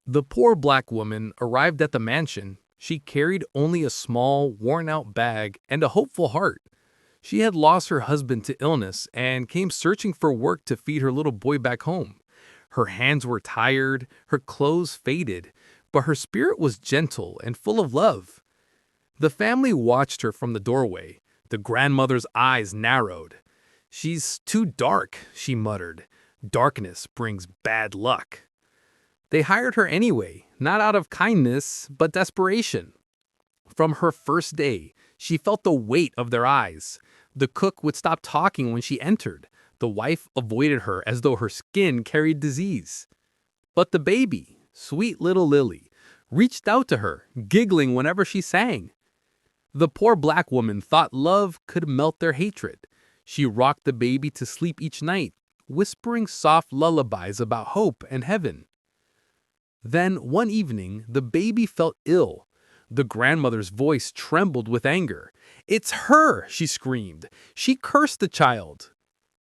The poor black woman arrived at the mansion. She carried only a small, worn-out bag and a hopeful heart. She had lost her husband to illness and came searching for work to feed her little boy back home. Her hands were tired, her clothes faded, but her spirit was gentle and full of love. The family watched her from the doorway. The grandmother's eyes narrowed. "She's too dark," she muttered. "Darkness brings bad luck." They hired her anyway, not out of kindness, but desperation. From her first day, she felt the weight of their eyes. The cook would stop talking when she entered. The wife avoided her as though her skin carried disease. But the baby, sweet little Lily, reached out to her, giggling whenever she sang. The poor black woman thought love could melt their hatred. She rocked the baby to sleep each night, whispering soft lullabies about hope and heaven. Then, one evening, the baby felt ill. The grandmother's voice trembled with anger. "It's her!" she screamed. "She cursed the child."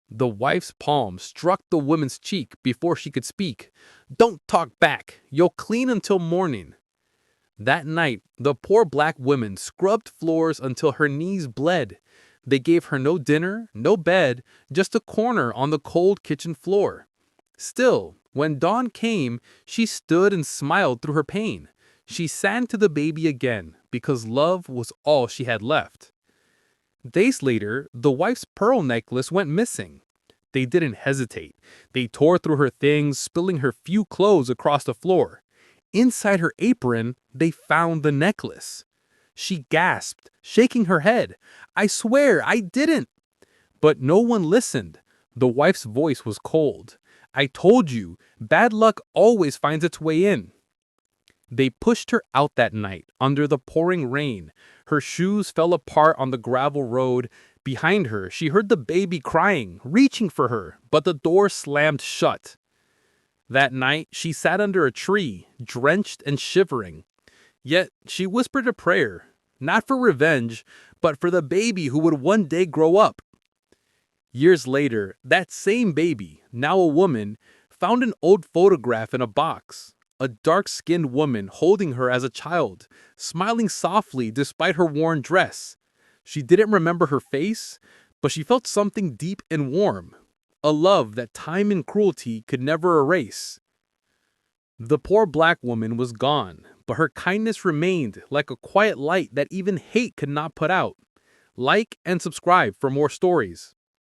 The wife's palm struck the woman's cheek before she could speak. "Don't talk back. You'll clean until morning." That night, the poor black woman scrubbed floors until her knees bled. They gave her no dinner, no bed, just a corner on the cold kitchen floor. Still, when dawn came, she stood and smiled through her pain. She sang to the baby again, because love was all she had left. Days later, the wife's pearl necklace went missing. They didn't hesitate. They tore through her things, spilling her few clothes across the floor. Inside her apron, they found the necklace. She gasped, shaking her head. "I swear, I didn't." But no one listened. The wife's voice was cold. "I told you, bad luck always finds its way in." They pushed her out that night, under the pouring rain. Her shoes fell apart on the gravel road. Behind her, she heard the baby crying, reaching for her, but the door slammed shut. That night, she sat under a tree, drenched and shivering. Yet, she whispered a prayer, not for revenge, but for the baby who would one day grow up. Years later, that same baby, now a woman, found an old photograph in a box. A dark-skinned woman holding her as a child, smiling softly despite her worn dress. She didn't remember her face, but she felt something deep and warm. A love that time and cruelty could never erase. The poor black woman was gone, but her kindness remained like a quiet light that even hate could not put out. Like and subscribe for more stories.